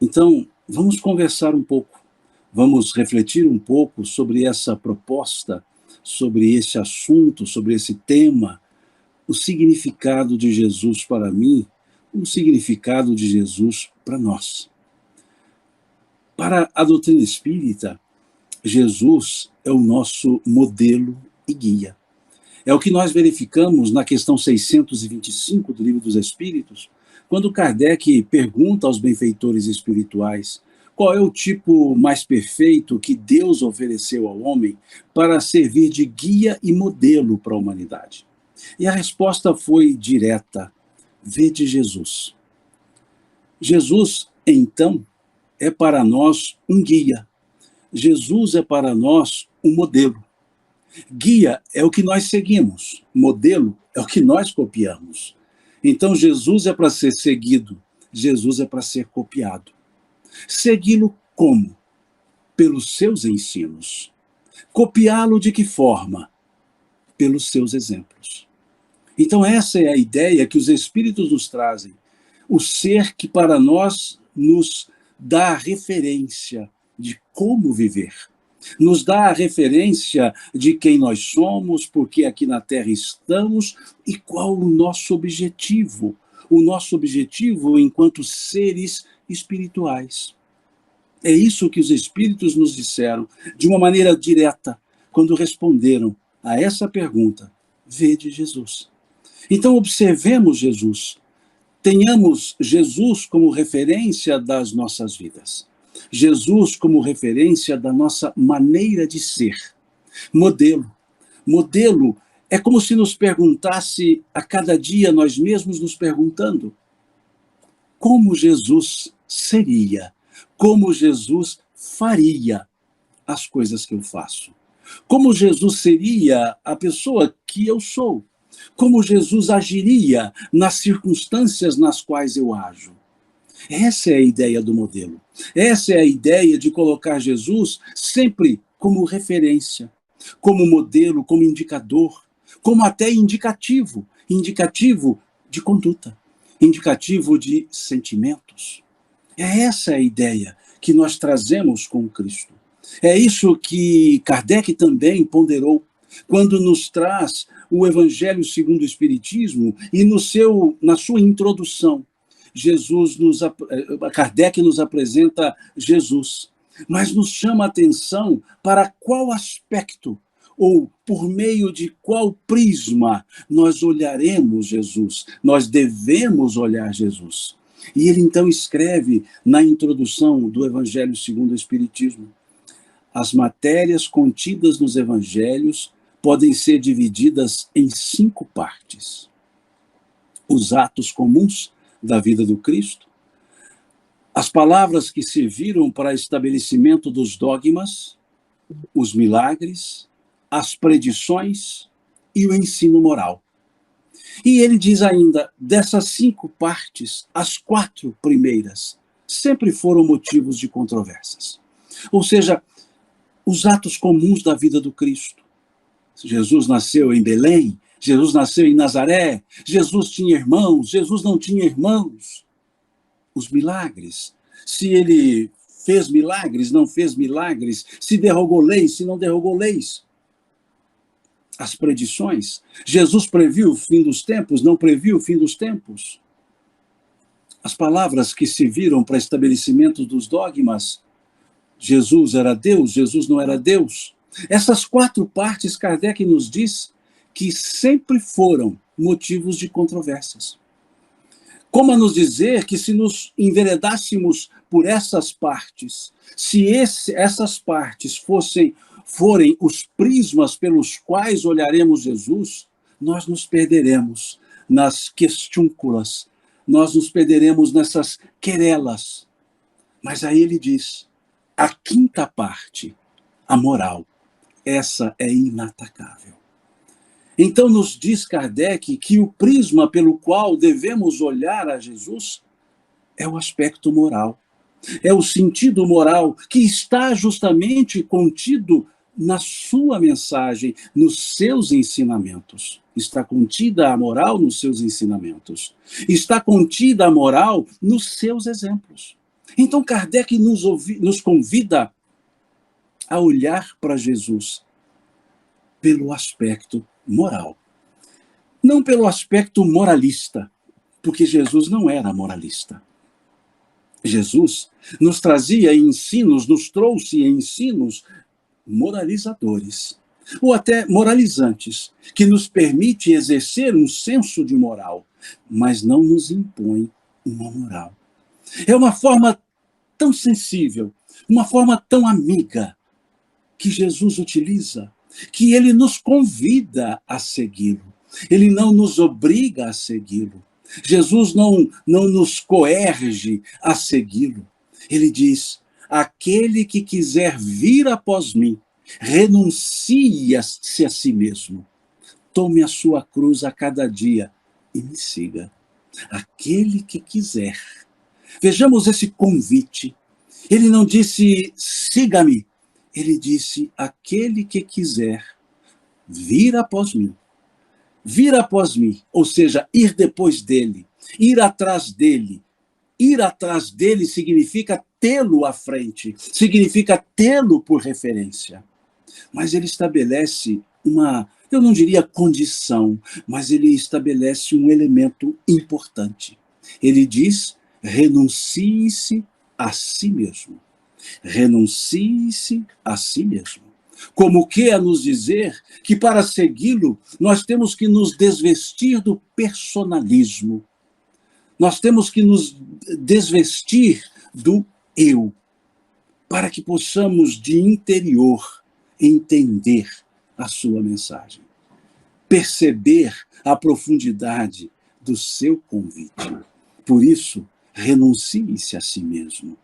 Então, vamos conversar um pouco, vamos refletir um pouco sobre essa proposta, sobre esse assunto, sobre esse tema, o significado de Jesus para mim, o significado de Jesus para nós. Para a doutrina espírita, Jesus é o nosso modelo e guia. É o que nós verificamos na questão 625 do Livro dos Espíritos, quando Kardec pergunta aos benfeitores espirituais qual é o tipo mais perfeito que Deus ofereceu ao homem para servir de guia e modelo para a humanidade. E a resposta foi direta: vede Jesus. Jesus, então, é para nós um guia. Jesus é para nós um modelo. Guia é o que nós seguimos, modelo é o que nós copiamos. Então, Jesus é para ser seguido, Jesus é para ser copiado. Segui-lo como? Pelos seus ensinos. Copiá-lo de que forma? Pelos seus exemplos. Então, essa é a ideia que os Espíritos nos trazem. O ser que para nós nos dá a referência de como viver. Nos dá a referência de quem nós somos, por que aqui na Terra estamos e qual o nosso objetivo. O nosso objetivo enquanto seres espirituais. É isso que os Espíritos nos disseram, de uma maneira direta, quando responderam a essa pergunta: vede Jesus. Então, observemos Jesus. Tenhamos Jesus como referência das nossas vidas. Jesus como referência da nossa maneira de ser. Modelo. Modelo é como se nos perguntasse a cada dia, nós mesmos nos perguntando: como Jesus seria? Como Jesus faria as coisas que eu faço? Como Jesus seria a pessoa que eu sou? Como Jesus agiria nas circunstâncias nas quais eu ajo? Essa é a ideia do modelo. Essa é a ideia de colocar Jesus sempre como referência, como modelo, como indicador, como até indicativo, indicativo de conduta, indicativo de sentimentos. É essa a ideia que nós trazemos com Cristo. É isso que Kardec também ponderou quando nos traz o Evangelho segundo o Espiritismo e na sua introdução, Kardec nos apresenta Jesus, mas nos chama a atenção para qual aspecto ou por meio de qual prisma nós olharemos Jesus, nós devemos olhar Jesus. E ele então escreve na introdução do Evangelho segundo o Espiritismo: as matérias contidas nos evangelhos podem ser divididas em 5 partes. Os atos comuns da vida do Cristo, as palavras que serviram para estabelecimento dos dogmas, os milagres, as predições e o ensino moral. E ele diz ainda, dessas 5 partes, as 4 primeiras sempre foram motivos de controvérsias. Ou seja, os atos comuns da vida do Cristo. Jesus nasceu em Belém, Jesus nasceu em Nazaré, Jesus tinha irmãos, Jesus não tinha irmãos. Os milagres, se ele fez milagres, não fez milagres, se derrogou leis, se não derrogou leis. As predições, Jesus previu o fim dos tempos, não previu o fim dos tempos. As palavras que serviram para estabelecimento dos dogmas, Jesus era Deus, Jesus não era Deus. Essas 4 partes, Kardec nos diz que sempre foram motivos de controvérsias. Como a nos dizer que se nos enveredássemos por essas partes, se essas partes forem os prismas pelos quais olharemos Jesus, nós nos perderemos nas questiúnculas, nós nos perderemos nessas querelas. Mas aí ele diz, a 5ª parte, a moral, essa é inatacável. Então nos diz Kardec que o prisma pelo qual devemos olhar a Jesus é o aspecto moral, é o sentido moral que está justamente contido na sua mensagem, nos seus ensinamentos. Está contida a moral nos seus ensinamentos. Está contida a moral nos seus exemplos. Então Kardec nos convida a olhar para Jesus pelo aspecto moral. Não pelo aspecto moralista, porque Jesus não era moralista. Jesus nos trazia ensinos, nos trouxe ensinos moralizadores, ou até moralizantes, que nos permite exercer um senso de moral, mas não nos impõe uma moral. É uma forma tão sensível, uma forma tão amiga que Jesus utiliza, que ele nos convida a segui-lo. Ele não nos obriga a segui-lo. Jesus não nos coerge a segui-lo. Ele diz: aquele que quiser vir após mim, renuncie-se a si mesmo. Tome a sua cruz a cada dia e me siga. Aquele que quiser. Vejamos esse convite. Ele não disse, siga-me. Ele disse, aquele que quiser vir após mim. Vir após mim, ou seja, ir depois dele, ir atrás dele. Ir atrás dele significa tê-lo à frente, significa tê-lo por referência. Mas ele estabelece uma, eu não diria condição, mas ele estabelece um elemento importante. Ele diz, renuncie-se a si mesmo. Renuncie-se a si mesmo. Como que a nos dizer que para segui-lo nós temos que nos desvestir do personalismo. Nós temos que nos desvestir do eu, para que possamos de interior entender a sua mensagem, perceber a profundidade do seu convite. Por isso, renuncie-se a si mesmo.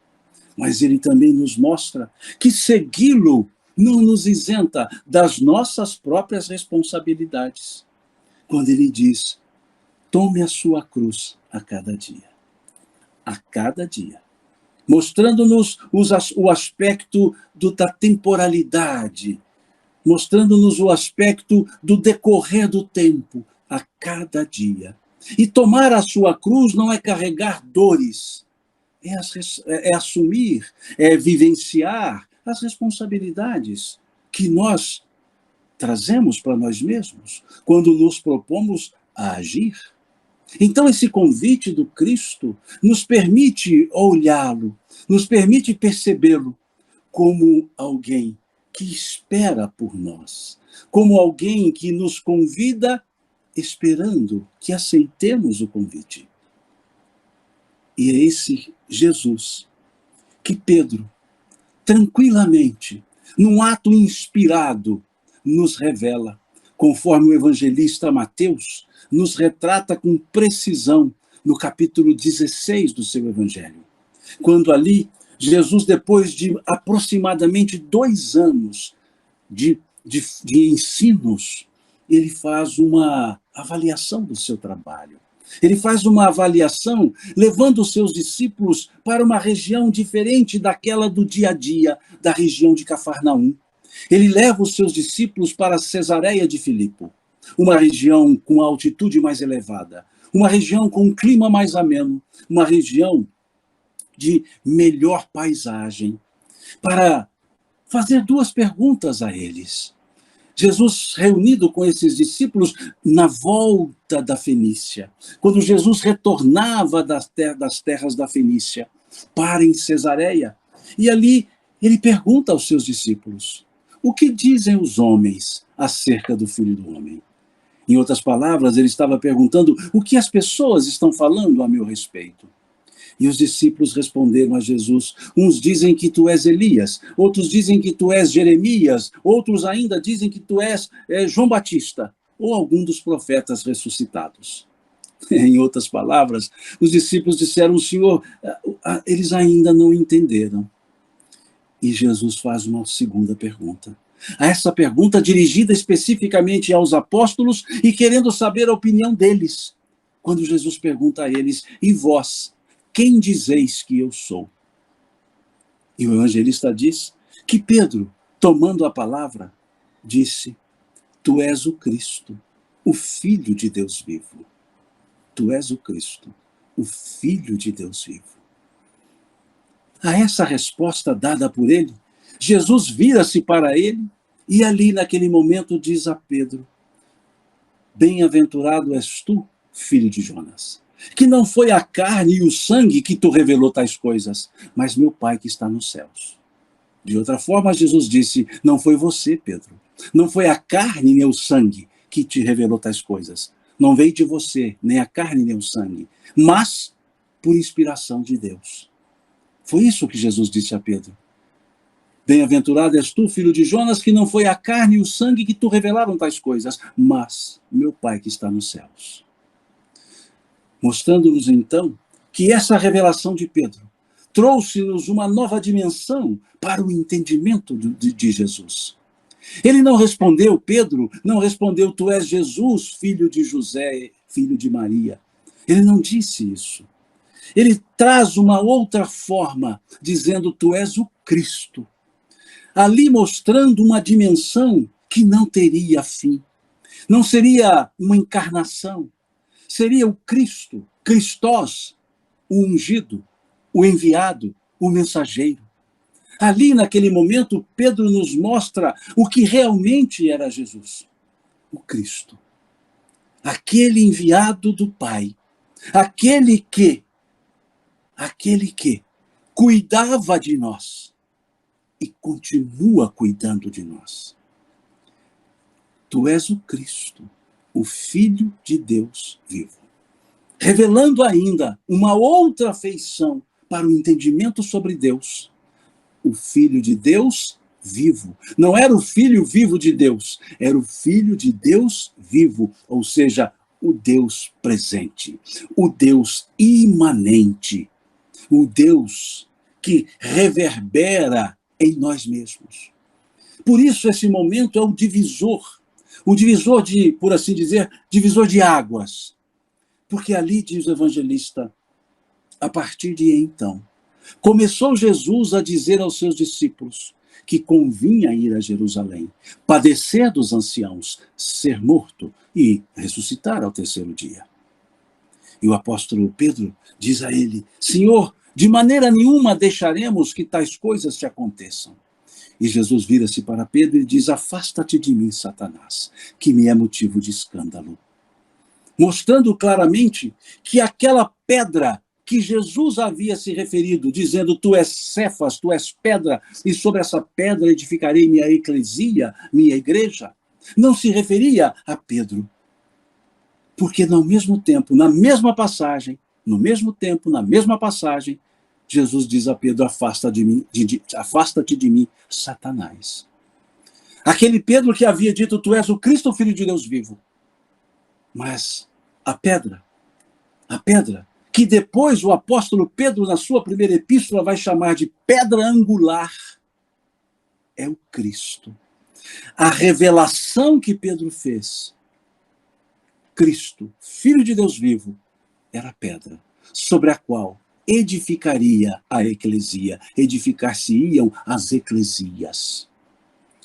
Mas ele também nos mostra que segui-lo não nos isenta das nossas próprias responsabilidades. Quando ele diz, tome a sua cruz a cada dia. A cada dia. Mostrando-nos o aspecto da temporalidade, mostrando-nos o aspecto do decorrer do tempo, a cada dia. E tomar a sua cruz não é carregar dores, é assumir, é vivenciar as responsabilidades que nós trazemos para nós mesmos quando nos propomos a agir. Então, esse convite do Cristo nos permite olhá-lo, nos permite percebê-lo como alguém que espera por nós, como alguém que nos convida esperando que aceitemos o convite. E é esse Jesus que Pedro, tranquilamente, num ato inspirado, nos revela, conforme o evangelista Mateus nos retrata com precisão no capítulo 16 do seu evangelho. Quando ali, Jesus, depois de aproximadamente 2 anos de ensinos, ele faz uma avaliação do seu trabalho. Ele faz uma avaliação levando os seus discípulos para uma região diferente daquela do dia a dia, da região de Cafarnaum. Ele leva os seus discípulos para Cesareia de Filipe, uma região com altitude mais elevada, uma região com um clima mais ameno, uma região de melhor paisagem, para fazer 2 perguntas a eles. Jesus, reunido com esses discípulos na volta da Fenícia, quando Jesus retornava das terras da Fenícia, para em Cesareia, e ali ele pergunta aos seus discípulos, o que dizem os homens acerca do Filho do Homem? Em outras palavras, ele estava perguntando o que as pessoas estão falando a meu respeito. E os discípulos responderam a Jesus, uns dizem que tu és Elias, outros dizem que tu és Jeremias, outros ainda dizem que tu és João Batista, ou algum dos profetas ressuscitados. Em outras palavras, os discípulos disseram, Senhor, eles ainda não entenderam. E Jesus faz uma segunda pergunta. A essa pergunta dirigida especificamente aos apóstolos e querendo saber a opinião deles. Quando Jesus pergunta a eles, e vós, quem dizeis que eu sou? E o evangelista diz que Pedro, tomando a palavra, disse, tu és o Cristo, o Filho de Deus vivo. Tu és o Cristo, o Filho de Deus vivo. A essa resposta dada por ele, Jesus vira-se para ele e ali naquele momento diz a Pedro: bem-aventurado és tu, filho de Jonas, que não foi a carne e o sangue que tu revelou tais coisas, mas meu Pai que está nos céus. De outra forma, Jesus disse: não foi você, Pedro, não foi a carne nem o sangue que te revelou tais coisas, não veio de você, nem a carne nem o sangue, mas por inspiração de Deus. Foi isso que Jesus disse a Pedro. Bem-aventurado és tu, filho de Jonas, que não foi a carne e o sangue que tu revelaram tais coisas, mas meu Pai que está nos céus. Mostrando-nos então que essa revelação de Pedro trouxe-nos uma nova dimensão para o entendimento de Jesus. Ele não respondeu, Pedro, não respondeu: tu és Jesus, filho de José, filho de Maria. Ele não disse isso. Ele traz uma outra forma, dizendo: tu és o Cristo. Ali mostrando uma dimensão que não teria fim. Não seria uma encarnação. Seria o Cristo, Christos, o ungido, o enviado, o mensageiro. Ali, naquele momento, Pedro nos mostra o que realmente era Jesus. O Cristo. Aquele enviado do Pai. Aquele que cuidava de nós e continua cuidando de nós. Tu és o Cristo, o Filho de Deus vivo. Revelando ainda uma outra feição para o entendimento sobre Deus. O Filho de Deus vivo. Não era o Filho vivo de Deus, era o Filho de Deus vivo, ou seja, o Deus presente, o Deus imanente, o Deus que reverbera em nós mesmos. Por isso esse momento é o divisor de, por assim dizer, divisor de águas. Porque ali, diz o evangelista, a partir de então, começou Jesus a dizer aos seus discípulos que convinha ir a Jerusalém, padecer dos anciãos, ser morto e ressuscitar ao terceiro dia. E o apóstolo Pedro diz a ele: Senhor, de maneira nenhuma deixaremos que tais coisas te aconteçam. E Jesus vira-se para Pedro e diz: afasta-te de mim, Satanás, que me é motivo de escândalo. Mostrando claramente que aquela pedra que Jesus havia se referido, dizendo: tu és Cefas, tu és pedra, e sobre essa pedra edificarei minha eclesia, minha igreja, não se referia a Pedro. Porque no mesmo tempo, na mesma passagem, no mesmo tempo, na mesma passagem, Jesus diz a Pedro: afasta-te de mim, Satanás. Aquele Pedro que havia dito: tu és o Cristo, o Filho de Deus vivo. Mas a pedra, que depois o apóstolo Pedro, na sua primeira epístola, vai chamar de pedra angular, é o Cristo. A revelação que Pedro fez, Cristo, Filho de Deus vivo, era a pedra sobre a qual edificaria a eclesia, edificar-se-iam as eclesias.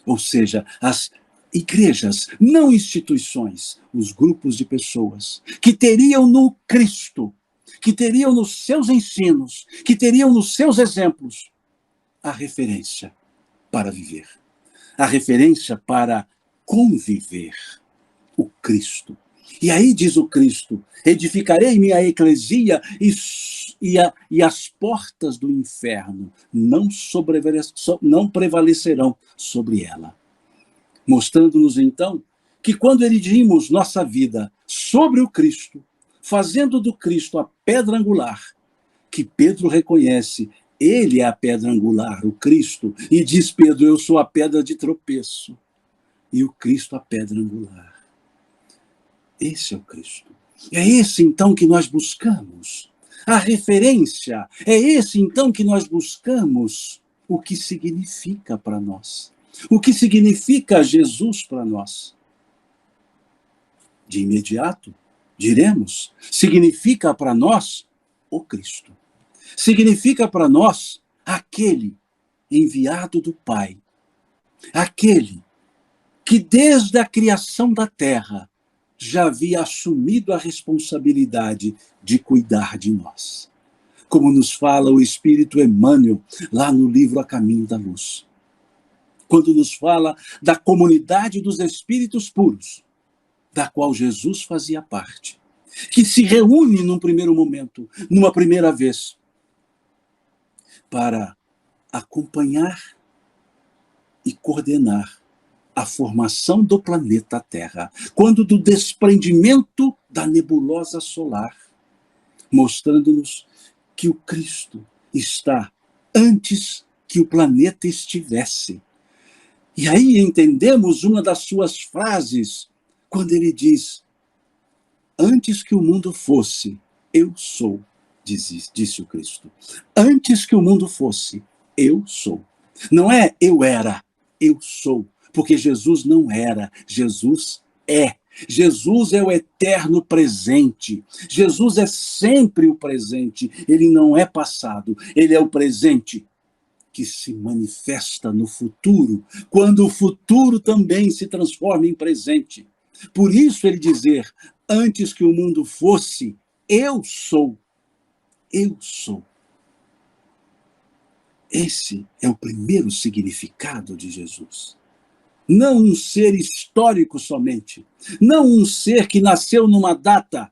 Ou seja, as igrejas, não instituições, os grupos de pessoas que teriam no Cristo, que teriam nos seus ensinos, que teriam nos seus exemplos a referência para viver, a referência para conviver, o Cristo. E aí diz o Cristo: edificarei minha eclesia e as portas do inferno não prevalecerão sobre ela. Mostrando-nos então que quando erigimos nossa vida sobre o Cristo, fazendo do Cristo a pedra angular, que Pedro reconhece, ele é a pedra angular, o Cristo, e diz Pedro: eu sou a pedra de tropeço, e o Cristo a pedra angular. Esse é o Cristo. É esse então que nós buscamos. A referência, é esse então que nós buscamos o que significa para nós. O que significa Jesus para nós? De imediato, diremos, significa para nós o Cristo. Significa para nós aquele enviado do Pai. Aquele que desde a criação da terra já havia assumido a responsabilidade de cuidar de nós. como nos fala o Espírito Emmanuel, lá no livro A Caminho da Luz. Quando nos fala da comunidade dos espíritos puros, da qual Jesus fazia parte, que se reúne num primeiro momento, numa primeira vez, para acompanhar e coordenar a formação do planeta Terra, quando do desprendimento da nebulosa solar, mostrando-nos que o Cristo está antes que o planeta estivesse. E aí entendemos uma das suas frases, quando ele diz: antes que o mundo fosse, eu sou, disse o Cristo. Antes que o mundo fosse, eu sou. Não é eu era, eu sou. Porque Jesus não era, Jesus é. Jesus é o eterno presente. Jesus é sempre o presente. Ele não é passado, ele é o presente que se manifesta no futuro, quando o futuro também se transforma em presente. Por isso ele dizer: antes que o mundo fosse, eu sou. Eu sou. Esse é o primeiro significado de Jesus. Não um ser histórico somente, não um ser que nasceu numa data,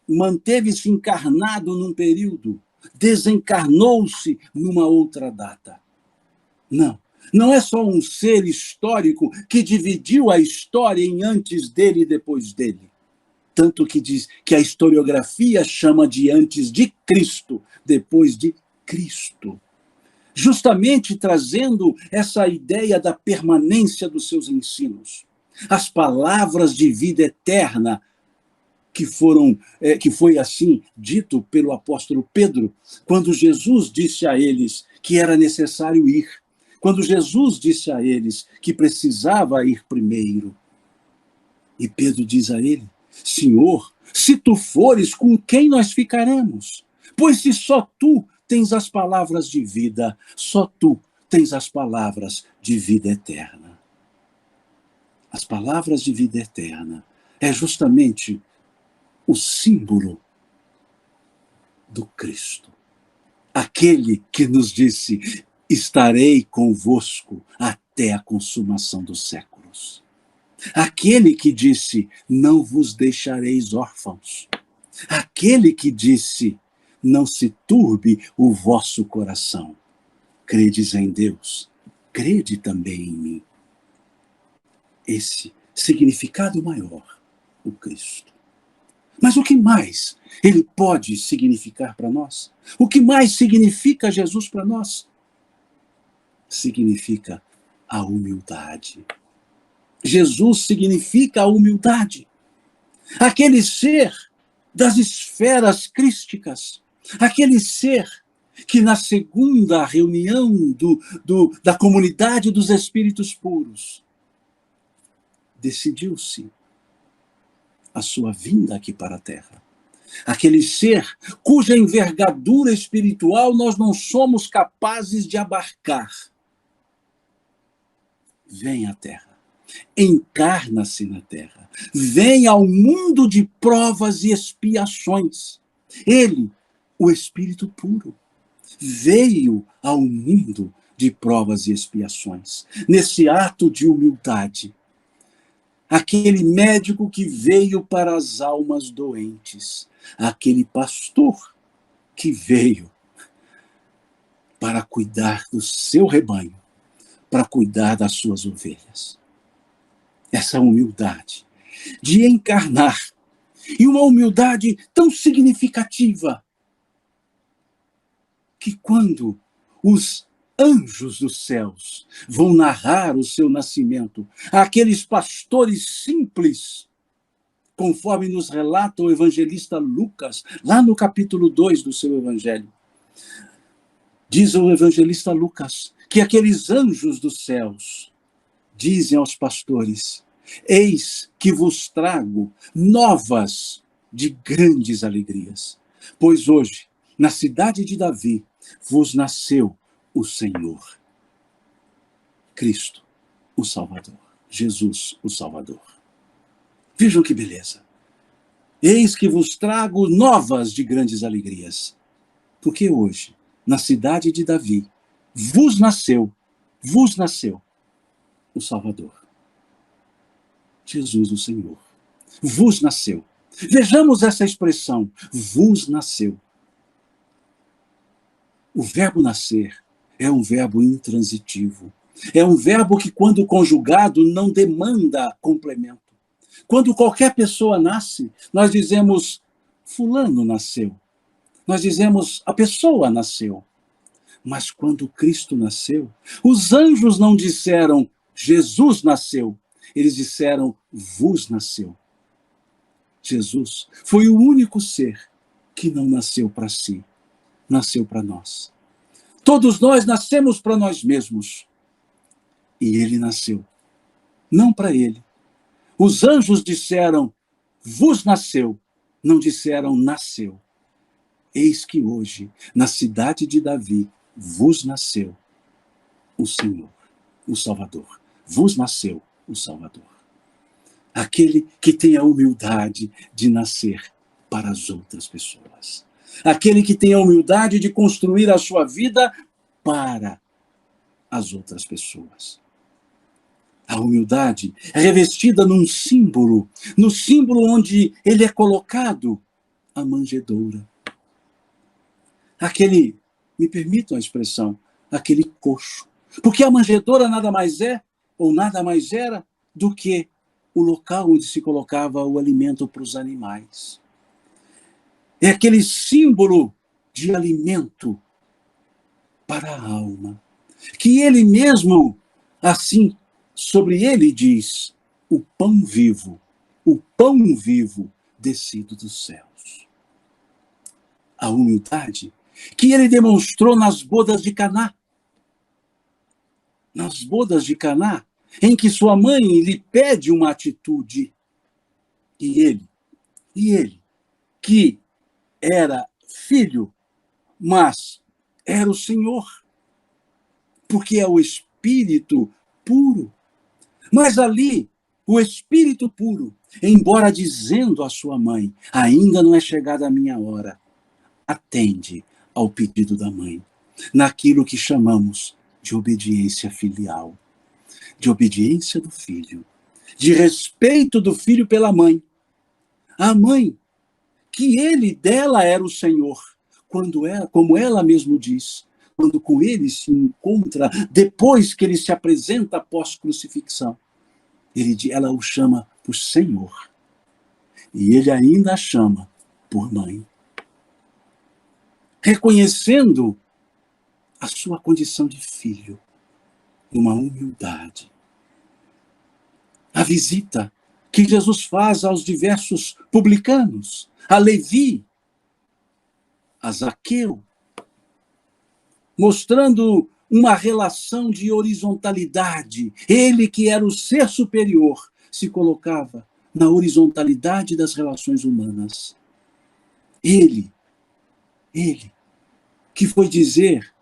manteve-se encarnado num período, desencarnou-se numa outra data. Não, não é só um ser histórico que dividiu a história em antes dele e depois dele. Tanto que diz que a historiografia chama de antes de Cristo, depois de Cristo. Justamente trazendo essa ideia da permanência dos seus ensinos. As palavras de vida eterna, que foi assim dito pelo apóstolo Pedro, quando Jesus disse a eles que era necessário ir, quando Jesus disse a eles que precisava ir primeiro. E Pedro diz a ele: Senhor, se tu fores, com quem nós ficaremos? Pois se só tu tens as palavras de vida, só tu tens as palavras de vida eterna. As palavras de vida eterna é justamente o símbolo do Cristo. Aquele que nos disse: estarei convosco até a consumação dos séculos. Aquele que disse: não vos deixareis órfãos. Aquele que disse: não se turbe o vosso coração. Credes em Deus, crede também em mim. Esse significado maior, o Cristo. Mas o que mais ele pode significar para nós? O que mais significa Jesus para nós? Significa a humildade. Jesus significa a humildade. Aquele ser das esferas crísticas, aquele ser que na segunda reunião da comunidade dos espíritos puros decidiu-se a sua vinda aqui para a Terra. Aquele ser cuja envergadura espiritual nós não somos capazes de abarcar. Vem à Terra, encarna-se na Terra, vem ao mundo de provas e expiações. Ele, o Espírito puro, veio ao mundo de provas e expiações, nesse ato de humildade. Aquele médico que veio para as almas doentes, aquele pastor que veio para cuidar do seu rebanho, para cuidar das suas ovelhas. Essa humildade de encarnar, e uma humildade tão significativa, que quando os anjos dos céus vão narrar o seu nascimento, aqueles pastores simples, conforme nos relata o evangelista Lucas, lá no capítulo 2 do seu evangelho. Diz o evangelista Lucas que aqueles anjos dos céus dizem aos pastores: eis que vos trago novas de grandes alegrias, pois hoje, na cidade de Davi, vos nasceu o Senhor, Cristo, o Salvador, Jesus, o Salvador. Vejam que beleza. Eis que vos trago novas de grandes alegrias, Porque hoje, na cidade de Davi, vos nasceu o Salvador. Jesus o Senhor. Vos nasceu. Vejamos essa expressão, vos nasceu. O verbo nascer é um verbo intransitivo. É um verbo que, quando conjugado, não demanda complemento. Quando qualquer pessoa nasce, nós dizemos, fulano nasceu. Nós dizemos, a pessoa nasceu. Mas quando Cristo nasceu, os anjos não disseram, Jesus nasceu. Eles disseram, vos nasceu. Jesus foi o único ser que não nasceu para si, nasceu para nós. Todos nós nascemos para nós mesmos. E ele nasceu, não para ele. Os anjos disseram, vos nasceu, não disseram nasceu. Eis que hoje, na cidade de Davi, vos nasceu o Senhor, o Salvador. Vos nasceu o Salvador. Aquele que tem a humildade de nascer para as outras pessoas. Aquele que tem a humildade de construir a sua vida para as outras pessoas. A humildade é revestida num símbolo, no símbolo onde ele é colocado, a manjedoura. Aquele, me permitam a expressão, aquele coxo. Porque a manjedoura nada mais é, ou nada mais era, do que o local onde se colocava o alimento para os animais. É aquele símbolo de alimento para a alma. Que ele mesmo, assim, sobre ele diz, o pão vivo descido dos céus. A humildade que ele demonstrou nas bodas de Caná. Nas bodas de Caná, em que sua mãe lhe pede uma atitude. E ele, que era filho, mas era o Senhor, porque é o Espírito puro. Mas ali, o Espírito puro, embora dizendo à sua mãe, ainda não é chegada a minha hora, atende ao pedido da mãe, naquilo que chamamos de obediência filial, de obediência do filho, de respeito do filho pela mãe. A mãe, que ele dela era o Senhor, quando é, como ela mesmo diz, quando com ele se encontra, depois que ele se apresenta após crucifixão, ela o chama por Senhor. E ele ainda a chama por mãe. Reconhecendo a sua condição de filho, uma humildade. A visita que Jesus faz aos diversos publicanos, a Levi, a Zaqueu, mostrando uma relação de horizontalidade. Ele, que era o ser superior, se colocava na horizontalidade das relações humanas. Ele, que foi dizer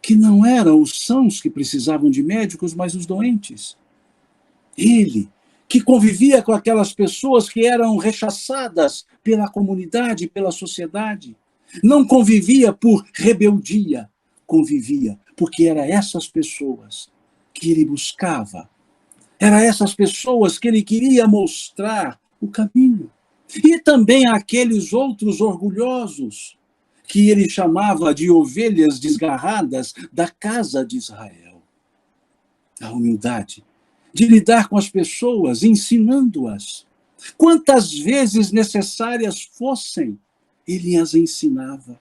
que não eram os sãos que precisavam de médicos, mas os doentes. Ele, que convivia com aquelas pessoas que eram rechaçadas pela comunidade, pela sociedade. Não convivia por rebeldia, convivia porque eram essas pessoas que ele buscava. Eram essas pessoas que ele queria mostrar o caminho. E também aqueles outros orgulhosos, que ele chamava de ovelhas desgarradas da casa de Israel. A humildade de lidar com as pessoas, ensinando-as. Quantas vezes necessárias fossem, ele as ensinava.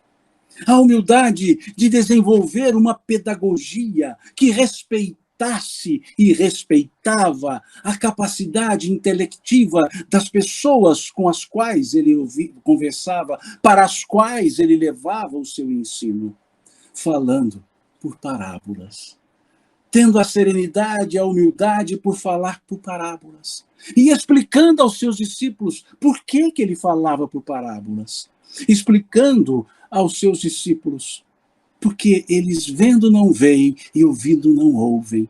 A humildade de desenvolver uma pedagogia que respeitasse e respeitava a capacidade intelectiva das pessoas com as quais ele conversava, para as quais ele levava o seu ensino, falando por parábolas. Tendo a serenidade e a humildade por falar por parábolas. E explicando aos seus discípulos por que ele falava por parábolas. Explicando aos seus discípulos porque eles vendo não veem e ouvindo não ouvem.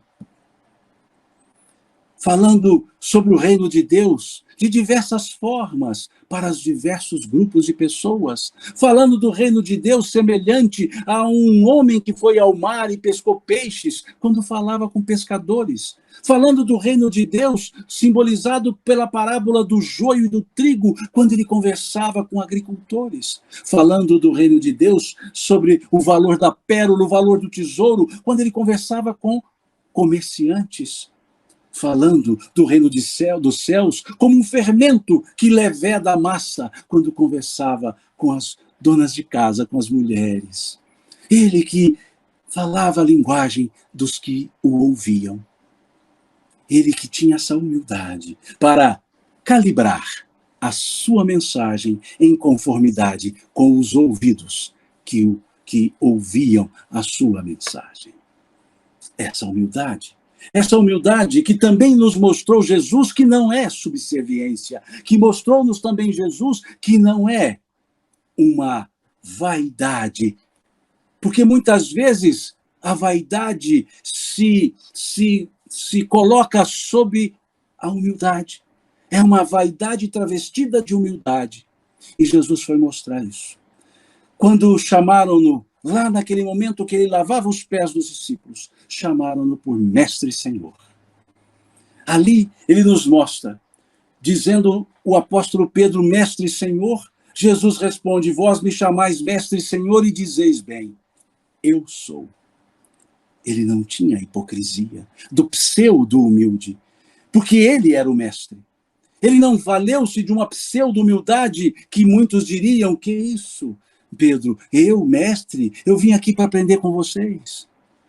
falando sobre o reino de Deus de diversas formas para os diversos grupos de pessoas, falando do reino de Deus semelhante a um homem que foi ao mar e pescou peixes quando falava com pescadores, falando do reino de Deus simbolizado pela parábola do joio e do trigo quando ele conversava com agricultores, falando do reino de Deus sobre o valor da pérola, o valor do tesouro, quando ele conversava com comerciantes, falando do reino dos céus como um fermento que leveda a massa quando conversava com as donas de casa, com as mulheres. Ele que falava a linguagem dos que o ouviam. Ele que tinha essa humildade para calibrar a sua mensagem em conformidade com os ouvidos que ouviam a sua mensagem. Essa humildade que também nos mostrou Jesus, que não é subserviência, que mostrou-nos também Jesus, que não é uma vaidade. Porque muitas vezes a vaidade se coloca sob a humildade. É uma vaidade travestida de humildade. E Jesus foi mostrar isso. Quando chamaram-no, lá naquele momento que ele lavava os pés dos discípulos, chamaram-no por Mestre e Senhor. Ali ele nos mostra, dizendo o apóstolo Pedro, Mestre e Senhor, Jesus responde, vós me chamais Mestre e Senhor e dizeis bem, eu sou. Ele não tinha hipocrisia do pseudo humilde, porque ele era o mestre. Ele não valeu-se de uma pseudo-humildade que muitos diriam, que isso, Pedro? Eu, mestre, eu vim aqui para aprender com vocês.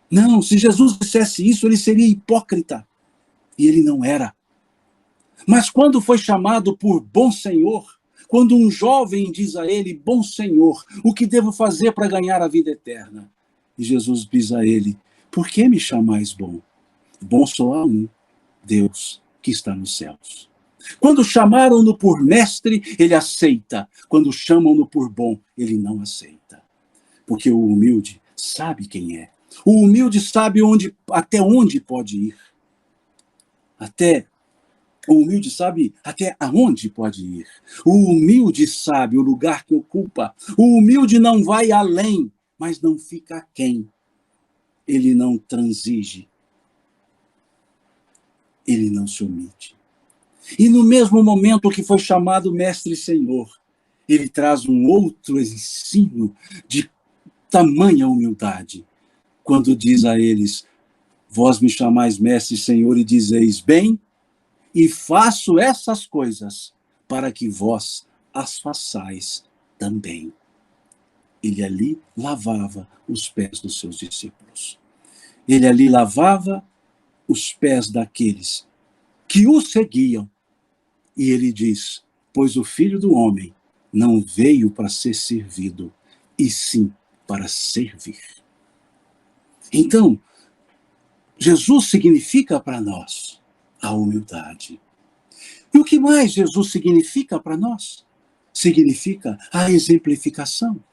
Não, se Jesus dissesse isso, ele seria hipócrita. E ele não era. Mas quando foi chamado por bom Senhor, quando um jovem diz a ele, bom Senhor, o que devo fazer para ganhar a vida eterna? E Jesus diz a ele, por que me chamais bom? Bom só há um, Deus que está nos céus. Quando chamaram-no por mestre, ele aceita. Quando chamam-no por bom, ele não aceita. Porque o humilde sabe quem é. O humilde sabe até onde pode ir. O humilde sabe até aonde pode ir. O humilde sabe o lugar que ocupa. O humilde não vai além, mas não fica aquém. Ele não transige. Ele não se omite. E no mesmo momento que foi chamado Mestre e Senhor, ele traz um outro ensino de tamanha humildade. Quando diz a eles, vós me chamais Mestre e Senhor e dizeis bem, e faço essas coisas para que vós as façais também. Ele ali lavava os pés dos seus discípulos. Ele ali lavava os pés daqueles que o seguiam. E ele diz, pois o Filho do Homem não veio para ser servido, e sim para servir. Então, Jesus significa para nós a humildade. E o que mais Jesus significa para nós? Significa a exemplificação.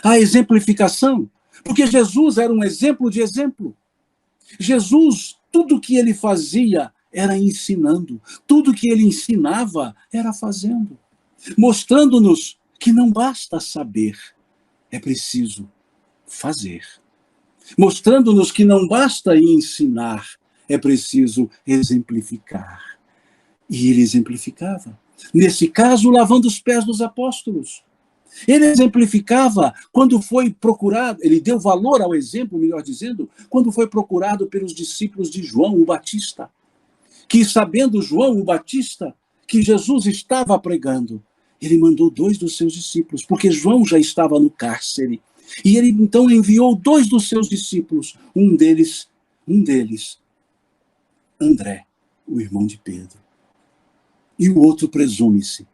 A exemplificação, porque Jesus era um exemplo de exemplo. Jesus, tudo que ele fazia era ensinando, tudo que ele ensinava era fazendo, mostrando-nos que não basta saber, é preciso fazer. Mostrando-nos que não basta ensinar, é preciso exemplificar. E ele exemplificava. Nesse caso, lavando os pés dos apóstolos. Ele exemplificava quando foi procurado, ele deu valor ao exemplo, melhor dizendo, quando foi procurado pelos discípulos de João o Batista, que sabendo João o Batista, que Jesus estava pregando, ele mandou 2 dos seus discípulos, porque João já estava no cárcere, e ele então enviou 2 dos seus discípulos, um deles, André, o irmão de Pedro, e o outro presume-se,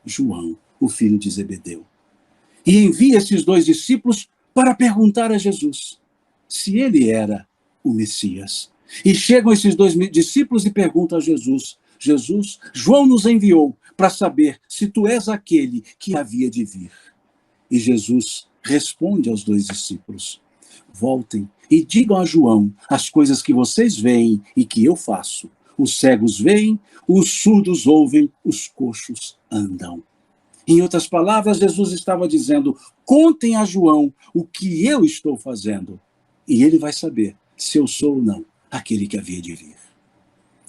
João, o filho de Zebedeu. E envia esses 2 discípulos para perguntar a Jesus se ele era o Messias. E chegam esses 2 discípulos e perguntam a Jesus, Jesus, João nos enviou para saber se tu és aquele que havia de vir. E Jesus responde aos 2 discípulos, voltem e digam a João as coisas que vocês veem e que eu faço. os cegos veem, os surdos ouvem, os coxos andam. Em outras palavras, Jesus estava dizendo: contem a João o que eu estou fazendo, e ele vai saber se eu sou ou não aquele que havia de vir.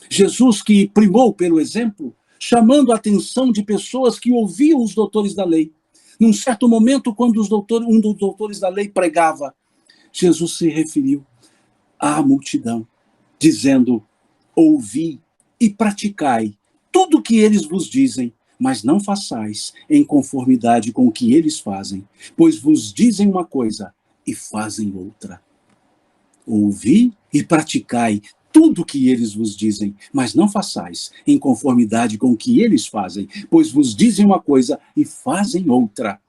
Jesus, que primou pelo exemplo, chamando a atenção de pessoas que ouviam os doutores da lei. Num certo momento, quando um dos doutores da lei pregava, Jesus se referiu à multidão, dizendo: ouvi e praticai tudo o que eles vos dizem, mas não façais em conformidade com o que eles fazem, pois vos dizem uma coisa e fazem outra. Ouvi e praticai tudo o que eles vos dizem, mas não façais em conformidade com o que eles fazem, pois vos dizem uma coisa e fazem outra.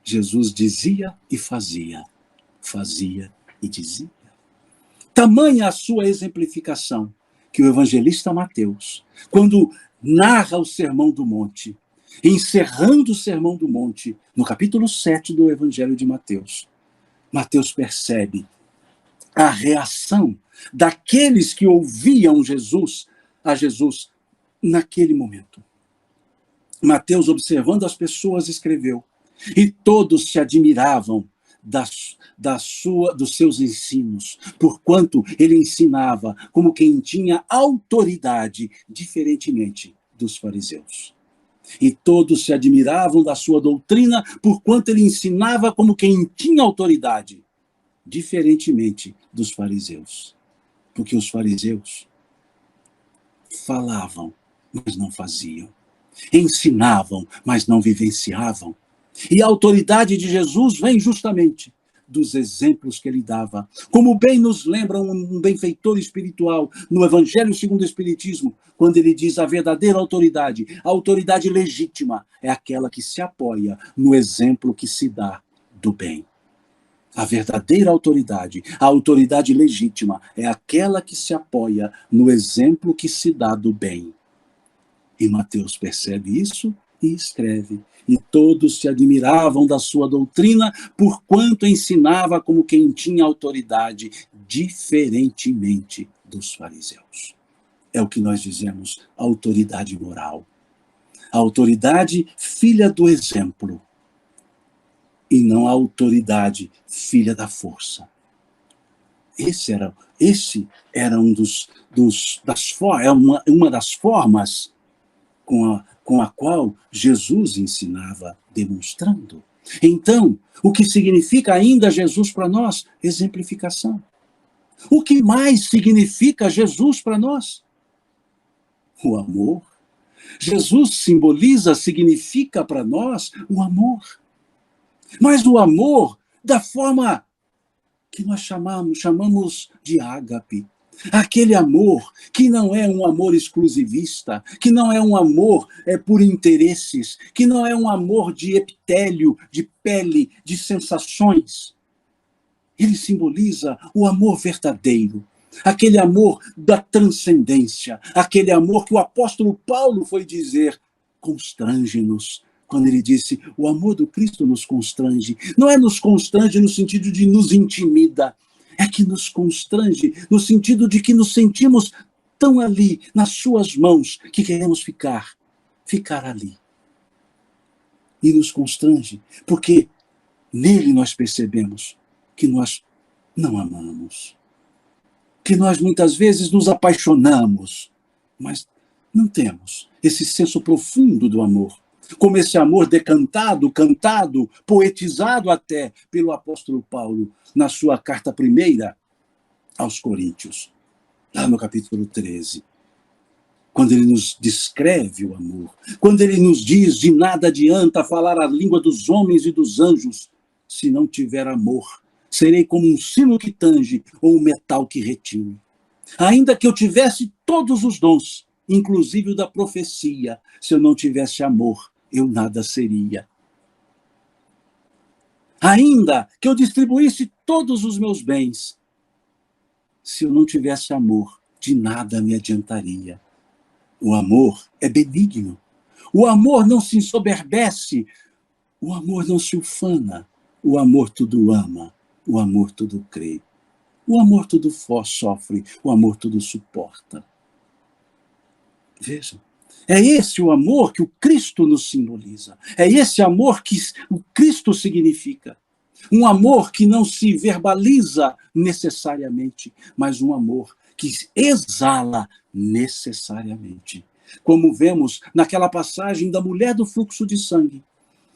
Jesus dizia e fazia, fazia e dizia. Tamanha a sua exemplificação, que o evangelista Mateus, quando narra o Sermão do Monte, encerrando o Sermão do Monte, no capítulo 7 do Evangelho de Mateus, Mateus percebe a reação daqueles que ouviam a Jesus naquele momento. Mateus, observando as pessoas, escreveu: e todos se admiravam dos seus ensinos, porquanto ele ensinava como quem tinha autoridade, diferentemente dos fariseus. E todos se admiravam da sua doutrina, porquanto ele ensinava como quem tinha autoridade, diferentemente dos fariseus. Porque os fariseus falavam, mas não faziam. Ensinavam, mas não vivenciavam. E a autoridade de Jesus vem justamente dos exemplos que ele dava. Como bem nos lembra um benfeitor espiritual no Evangelho segundo o Espiritismo, quando ele diz: a verdadeira autoridade, a autoridade legítima, é aquela que se apoia no exemplo que se dá do bem. A verdadeira autoridade, a autoridade legítima, é aquela que se apoia no exemplo que se dá do bem. E Mateus percebe isso e escreve: e todos se admiravam da sua doutrina, porquanto ensinava como quem tinha autoridade, diferentemente dos fariseus. É o que nós dizemos, autoridade moral. A autoridade filha do exemplo, e não a autoridade filha da força. Esse era uma das formas com a qual Jesus ensinava, demonstrando. Então, o que significa ainda Jesus para nós? Exemplificação. O que mais significa Jesus para nós? O amor. Jesus significa para nós o amor. Mas o amor da forma que nós chamamos de ágape. Aquele amor que não é um amor exclusivista, que não é um amor por interesses, que não é um amor de epitélio, de pele, de sensações. Ele simboliza o amor verdadeiro, aquele amor da transcendência, aquele amor que o apóstolo Paulo foi dizer: constrange-nos. Quando ele disse: o amor do Cristo nos constrange. Não é nos constrange no sentido de nos intimida, é que nos constrange no sentido de que nos sentimos tão ali, nas suas mãos, que queremos ficar ali. E nos constrange, porque nele nós percebemos que nós não amamos, que nós muitas vezes nos apaixonamos, mas não temos esse senso profundo do amor. Como esse amor decantado, cantado, poetizado até pelo apóstolo Paulo na sua carta primeira aos Coríntios, lá no capítulo 13, quando ele nos descreve o amor, quando ele nos diz: de nada adianta falar a língua dos homens e dos anjos se não tiver amor. Serei como um sino que tange ou um metal que retine. Ainda que eu tivesse todos os dons, inclusive o da profecia, se eu não tivesse amor, eu nada seria. Ainda que eu distribuísse todos os meus bens, se eu não tivesse amor, de nada me adiantaria. O amor é benigno. O amor não se ensoberbece. O amor não se ufana. O amor tudo ama. O amor tudo crê. O amor tudo sofre. O amor tudo suporta. Vejam, é esse o amor que o Cristo nos simboliza. É esse amor que o Cristo significa. Um amor que não se verbaliza necessariamente, mas um amor que exala necessariamente. Como vemos naquela passagem da mulher do fluxo de sangue.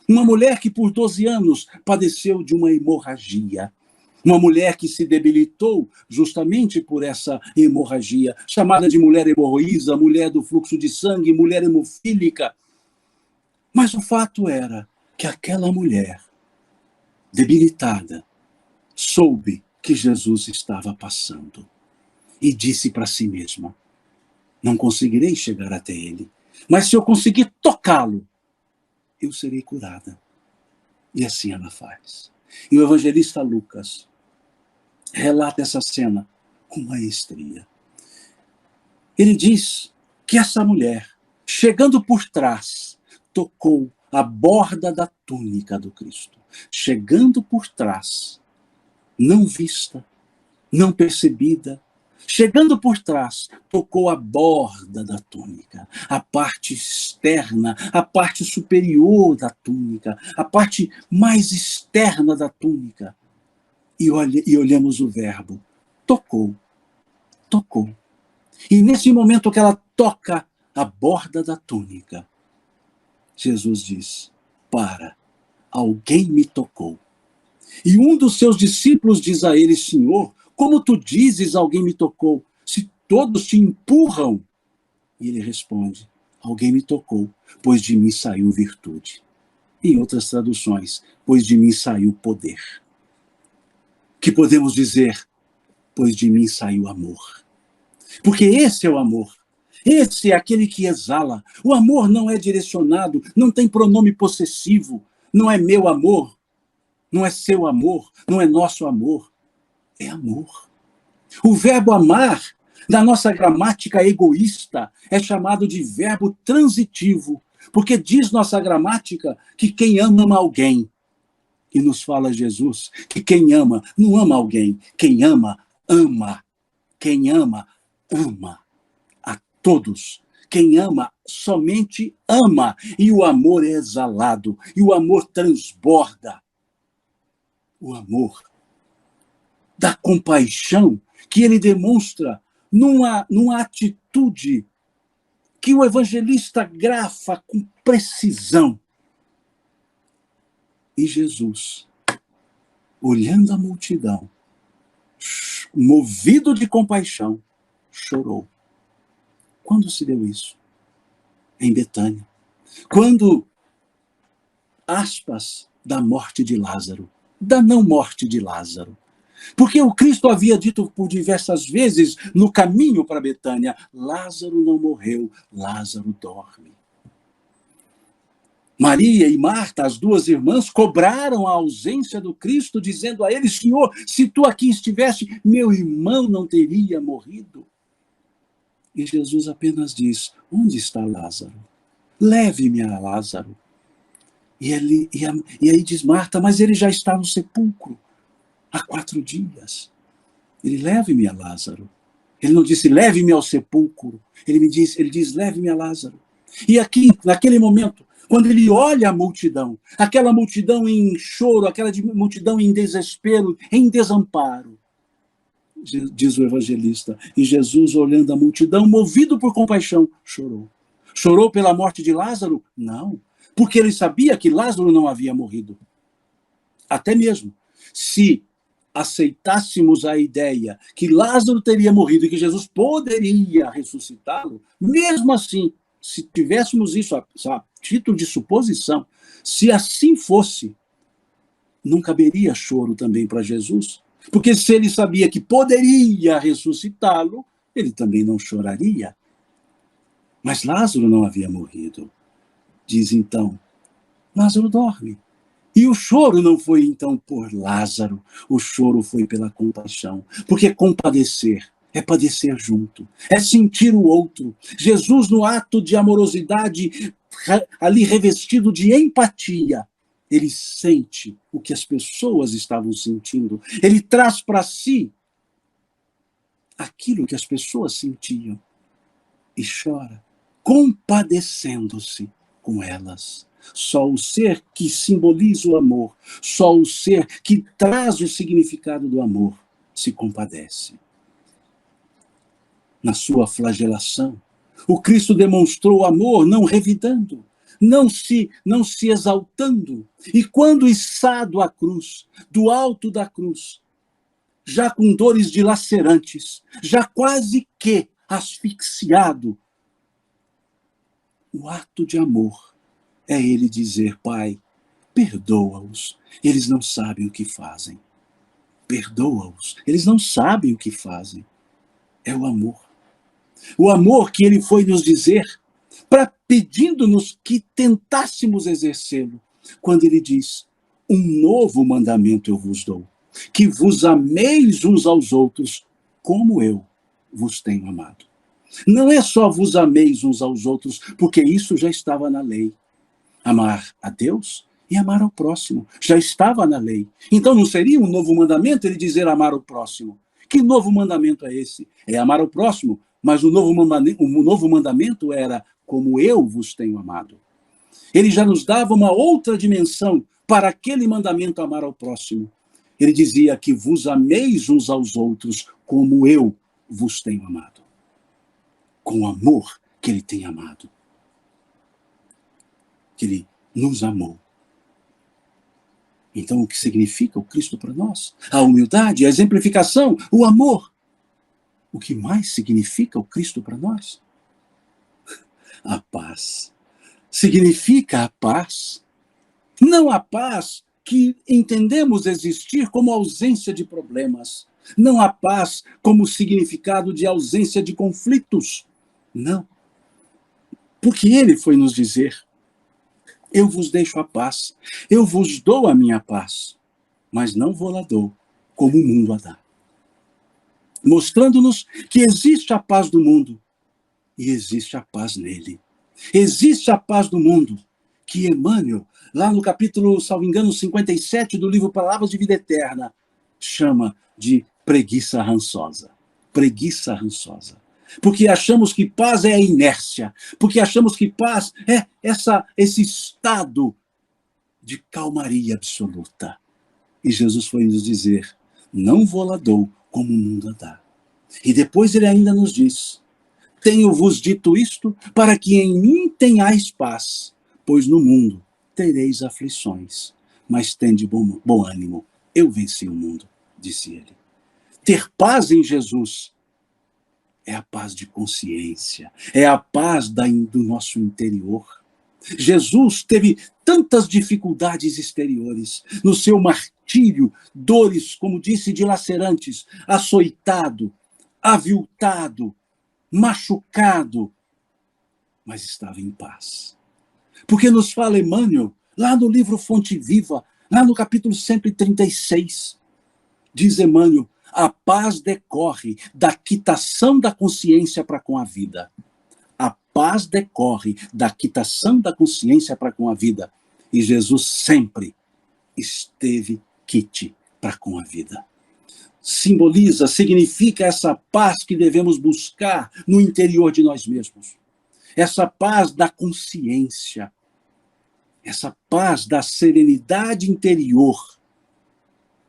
Uma mulher que por 12 anos padeceu de uma hemorragia. Uma mulher que se debilitou justamente por essa hemorragia, chamada de mulher hemorroísa, mulher do fluxo de sangue, mulher hemofílica. Mas o fato era que aquela mulher, debilitada, soube que Jesus estava passando e disse para si mesma: não conseguirei chegar até ele, mas se eu conseguir tocá-lo, eu serei curada. E assim ela faz. E o evangelista Lucas relata essa cena com maestria. Ele diz que essa mulher, chegando por trás, tocou a borda da túnica do Cristo. Chegando por trás, não vista, não percebida, chegando por trás, tocou a borda da túnica, a parte externa, a parte superior da túnica, a parte mais externa da túnica. E olhamos o verbo, tocou, tocou. E nesse momento que ela toca a borda da túnica, Jesus diz: para, alguém me tocou. E um dos seus discípulos diz a ele: Senhor, como tu dizes alguém me tocou, se todos te empurram? E ele responde: alguém me tocou, pois de mim saiu virtude. Em outras traduções, pois de mim saiu poder. Que podemos dizer: pois de mim saiu amor. Porque esse é o amor. Esse é aquele que exala. O amor não é direcionado, não tem pronome possessivo. Não é meu amor, não é seu amor, não é nosso amor. É amor. O verbo amar, na nossa gramática egoísta, é chamado de verbo transitivo, porque diz nossa gramática que quem ama, ama alguém. E nos fala Jesus que quem ama, não ama alguém. Quem ama, ama. Quem ama, ama a todos. Quem ama, somente ama. E o amor é exalado. E o amor transborda. O amor da compaixão que ele demonstra numa atitude que o evangelista grafa com precisão. E Jesus, olhando a multidão, movido de compaixão, chorou. Quando se deu isso? Em Betânia. Quando, aspas, da morte de Lázaro, da não morte de Lázaro. Porque o Cristo havia dito por diversas vezes no caminho para Betânia: Lázaro não morreu, Lázaro dorme. Maria e Marta, as duas irmãs, cobraram a ausência do Cristo, dizendo a ele: Senhor, se tu aqui estivesse, meu irmão não teria morrido. E Jesus apenas diz: onde está Lázaro? Leve-me a Lázaro. E aí diz Marta: mas ele já está no sepulcro há 4 dias. Ele: leve-me a Lázaro. Ele não disse: leve-me ao sepulcro. Ele diz: leve-me a Lázaro. E aqui, naquele momento, quando ele olha a multidão, aquela multidão em choro, aquela multidão em desespero, em desamparo, diz o evangelista, e Jesus, olhando a multidão, movido por compaixão, chorou. Chorou pela morte de Lázaro? Não, porque ele sabia que Lázaro não havia morrido. Até mesmo, se aceitássemos a ideia que Lázaro teria morrido e que Jesus poderia ressuscitá-lo, mesmo assim, se tivéssemos isso a título de suposição, se assim fosse, não caberia choro também para Jesus, porque se ele sabia que poderia ressuscitá-lo, ele também não choraria. Mas Lázaro não havia morrido. Diz então: Lázaro dorme. E o choro não foi então por Lázaro, o choro foi pela compaixão, porque compadecer é padecer junto, é sentir o outro. Jesus, no ato de amorosidade, ali revestido de empatia, ele sente o que as pessoas estavam sentindo, ele traz para si aquilo que as pessoas sentiam e chora compadecendo-se com elas. Só o ser que simboliza o amor, só o ser que traz o significado do amor, se compadece. Na sua flagelação, o Cristo demonstrou amor não revidando, não se exaltando. E quando içado à cruz, do alto da cruz, já com dores dilacerantes, já quase que asfixiado, o ato de amor é ele dizer: Pai, perdoa-os, eles não sabem o que fazem. Perdoa-os, eles não sabem o que fazem. É o amor. O amor que ele foi nos dizer, pedindo-nos que tentássemos exercê-lo, quando ele diz: um novo mandamento eu vos dou, que vos ameis uns aos outros, como eu vos tenho amado. Não é só vos ameis uns aos outros, porque isso já estava na lei. Amar a Deus e amar ao próximo já estava na lei. Então não seria um novo mandamento ele dizer amar o próximo? Que novo mandamento é esse? É amar ao próximo, mas o novo mandamento era como eu vos tenho amado. Ele já nos dava uma outra dimensão para aquele mandamento amar ao próximo. Ele dizia que vos ameis uns aos outros como eu vos tenho amado. Com o amor que ele tem amado. Que ele nos amou. Então, o que significa o Cristo para nós? A humildade, a exemplificação, o amor. O que mais significa o Cristo para nós? A paz. Significa a paz. Não a paz que entendemos existir como ausência de problemas. Não a paz como significado de ausência de conflitos. Não. Porque ele foi nos dizer: eu vos deixo a paz, eu vos dou a minha paz, mas não vou-la dou como o mundo a dá. Mostrando-nos que existe a paz do mundo e existe a paz nele. Existe a paz do mundo que Emmanuel, lá no capítulo, salvo engano, 57 do livro Palavras de Vida Eterna, chama de preguiça rançosa. Preguiça rançosa. Porque achamos que paz é a inércia, porque achamos que paz é esse estado de calmaria absoluta. E Jesus foi nos dizer: não vou-la dou como o mundo a dá. E depois ele ainda nos diz: tenho-vos dito isto para que em mim tenhais paz, pois no mundo tereis aflições, mas tende bom ânimo, eu venci o mundo, disse ele. Ter paz em Jesus é a paz de consciência, é a paz do nosso interior. Jesus teve tantas dificuldades exteriores, no seu martírio, dores, como disse, dilacerantes, açoitado, aviltado, machucado, mas estava em paz. Porque nos fala Emmanuel, lá no livro Fonte Viva, lá no capítulo 136, diz Emmanuel: a paz decorre da quitação da consciência para com a vida. A paz decorre da quitação da consciência para com a vida. E Jesus sempre esteve quite para com a vida. Simboliza, significa essa paz que devemos buscar no interior de nós mesmos. Essa paz da consciência. Essa paz da serenidade interior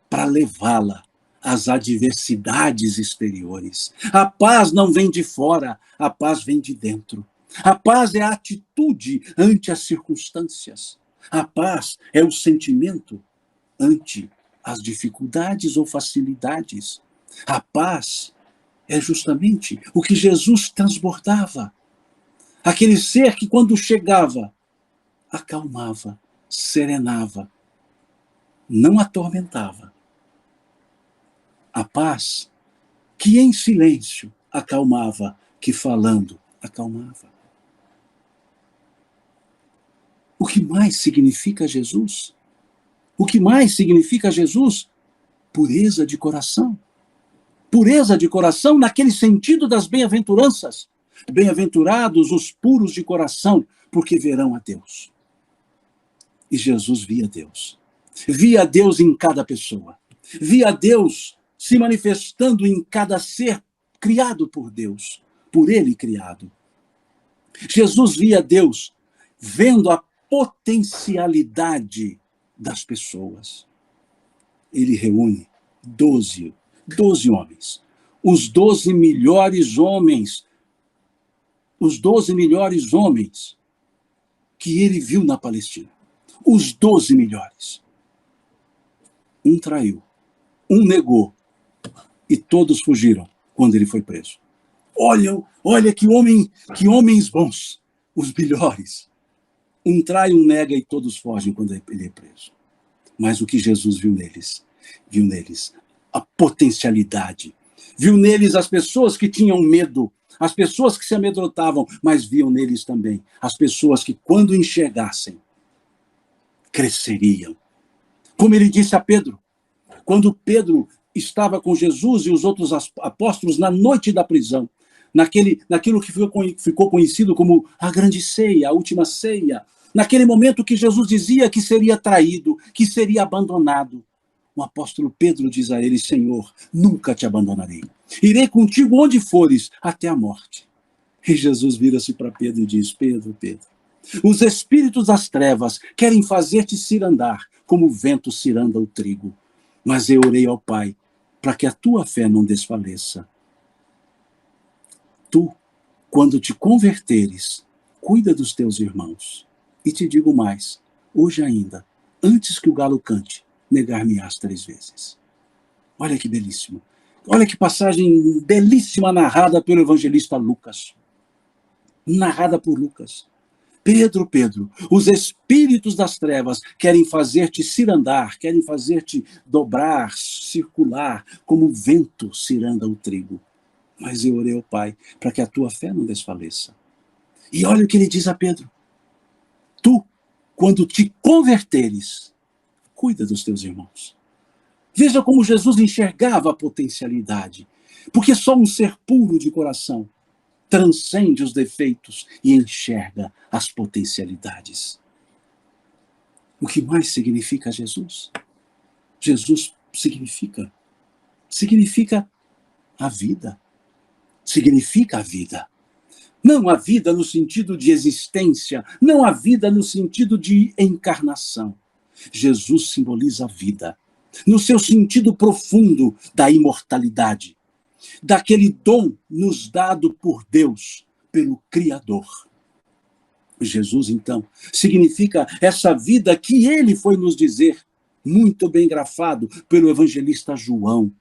para levá-la às adversidades exteriores. A paz não vem de fora, a paz vem de dentro. A paz é a atitude ante as circunstâncias. A paz é o sentimento ante as dificuldades ou facilidades. A paz é justamente o que Jesus transbordava. Aquele ser que, quando chegava, acalmava, serenava, não atormentava. A paz que em silêncio acalmava, que falando acalmava. O que mais significa Jesus? O que mais significa Jesus? Pureza de coração. Pureza de coração naquele sentido das bem-aventuranças. Bem-aventurados os puros de coração, porque verão a Deus. E Jesus via Deus. Via Deus em cada pessoa. Via Deus se manifestando em cada ser criado por Deus, por Ele criado. Jesus via Deus vendo a potencialidade das pessoas. Ele reúne 12 homens. Os 12 melhores homens. Os 12 melhores homens que ele viu na Palestina. Os 12 melhores. Um traiu, um negou, e todos fugiram quando ele foi preso. Olha que homens bons, os melhores. Um trai, um nega e todos fogem quando ele é preso. Mas o que Jesus viu neles a potencialidade. Viu neles as pessoas que tinham medo, as pessoas que se amedrontavam, mas viam neles também as pessoas que, quando enxergassem, cresceriam. Como ele disse a Pedro, quando Pedro estava com Jesus e os outros apóstolos na noite da prisão, naquilo que ficou conhecido como a grande ceia, a última ceia, naquele momento que Jesus dizia que seria traído, que seria abandonado. O apóstolo Pedro diz a ele: Senhor, nunca te abandonarei. Irei contigo onde fores, até a morte. E Jesus vira-se para Pedro e diz: Pedro, os espíritos das trevas querem fazer-te cirandar, como o vento ciranda o trigo. Mas eu orei ao Pai, para que a tua fé não desfaleça. Tu, quando te converteres, cuida dos teus irmãos. E te digo mais, hoje ainda, antes que o galo cante, negar-me-ás 3 vezes. Olha que belíssimo. Olha que passagem belíssima narrada pelo evangelista Lucas. Narrada por Lucas. Pedro, os espíritos das trevas querem fazer-te cirandar, querem fazer-te dobrar, circular, como o vento ciranda o trigo. Mas eu orei ao Pai, para que a tua fé não desfaleça. E olha o que ele diz a Pedro. Tu, quando te converteres, cuida dos teus irmãos. Veja como Jesus enxergava a potencialidade. Porque só um ser puro de coração transcende os defeitos e enxerga as potencialidades. O que mais significa Jesus? Jesus significa a vida. Significa a vida. Não a vida no sentido de existência, não a vida no sentido de encarnação. Jesus simboliza a vida, no seu sentido profundo da imortalidade, daquele dom nos dado por Deus, pelo Criador. Jesus, então, significa essa vida que ele foi nos dizer, muito bem grafado pelo evangelista João.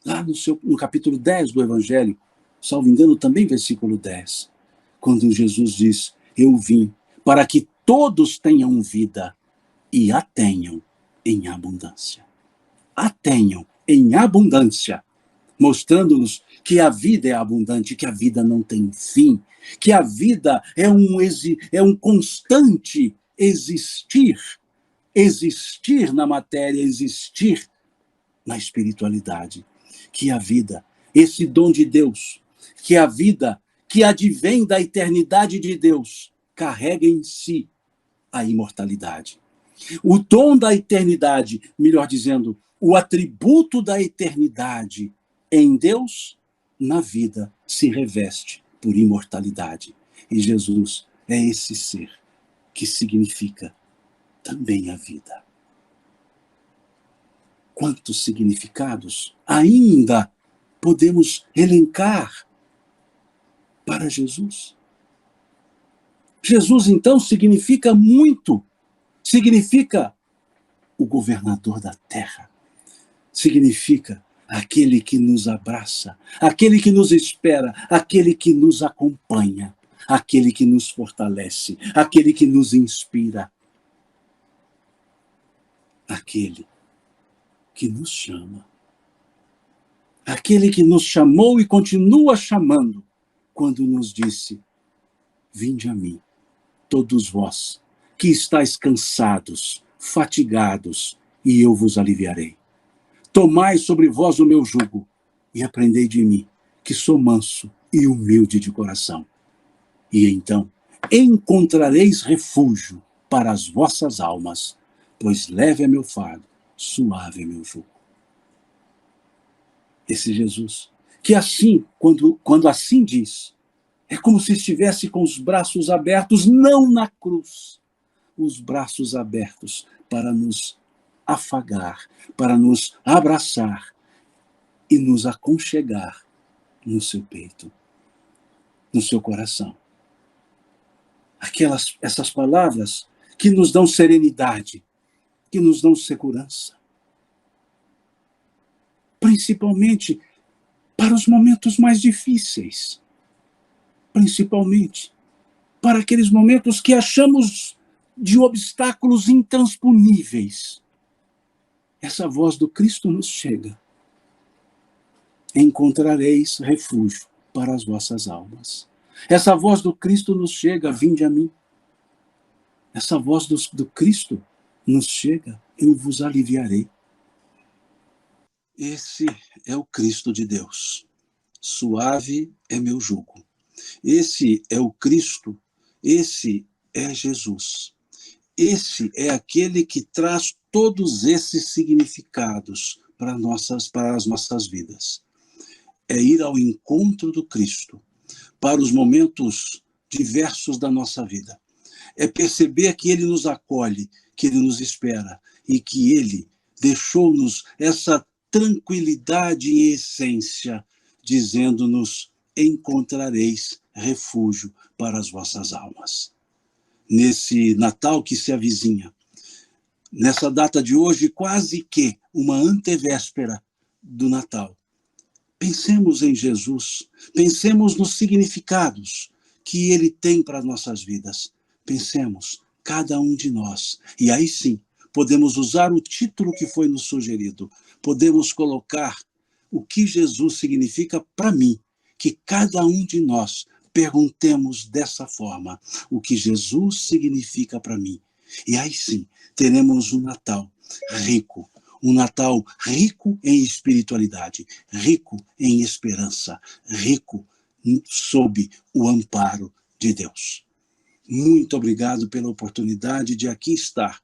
Lá no capítulo 10 do Evangelho, salvo engano, também versículo 10, quando Jesus diz: eu vim para que todos tenham vida e a tenham em abundância. A tenham em abundância, mostrando-nos que a vida é abundante, que a vida não tem fim, que a vida é um constante existir na matéria, existir na espiritualidade. Que a vida, esse dom de Deus, que a vida que advém da eternidade de Deus, carrega em si a imortalidade. O dom da eternidade, melhor dizendo, o atributo da eternidade em Deus, na vida, se reveste por imortalidade. E Jesus é esse ser que significa também a vida. Quantos significados ainda podemos elencar para Jesus? Jesus, então, significa muito. Significa o governador da terra. Significa aquele que nos abraça, aquele que nos espera, aquele que nos acompanha, aquele que nos fortalece, aquele que nos inspira, aquele que nos chama. Aquele que nos chamou e continua chamando quando nos disse: vinde a mim, todos vós que estáis cansados, fatigados, e eu vos aliviarei. Tomai sobre vós o meu jugo e aprendei de mim, que sou manso e humilde de coração. E então encontrareis refúgio para as vossas almas, pois leve é meu fardo, suave é meu jugo. Esse Jesus, que assim, quando assim diz, É como se estivesse com os braços abertos, não na cruz, os braços abertos para nos afagar, para nos abraçar e nos aconchegar no seu peito, no seu coração. Essas palavras que nos dão serenidade, que nos dão segurança. Principalmente para os momentos mais difíceis. Principalmente para aqueles momentos que achamos de obstáculos intransponíveis. Essa voz do Cristo nos chega. Encontrareis refúgio para as vossas almas. Essa voz do Cristo nos chega, vinde a mim. Essa voz do Cristo nos chega, eu vos aliviarei. Esse é o Cristo de Deus. Suave é meu jugo. Esse é o Cristo, esse é Jesus. Esse é aquele que traz todos esses significados para as nossas vidas. É ir ao encontro do Cristo para os momentos diversos da nossa vida. É perceber que Ele nos acolhe, que Ele nos espera e que Ele deixou-nos essa tranquilidade em essência, dizendo-nos: encontrareis refúgio para as vossas almas. Nesse Natal que se avizinha, nessa data de hoje, quase que uma antevéspera do Natal, pensemos em Jesus, pensemos nos significados que Ele tem para as nossas vidas. Pensemos, cada um de nós, e aí sim, podemos usar o título que foi nos sugerido, podemos colocar o que Jesus significa para mim, que cada um de nós perguntemos dessa forma, o que Jesus significa para mim. E aí sim, teremos um Natal rico em espiritualidade, rico em esperança, rico sob o amparo de Deus. Muito obrigado pela oportunidade de aqui estar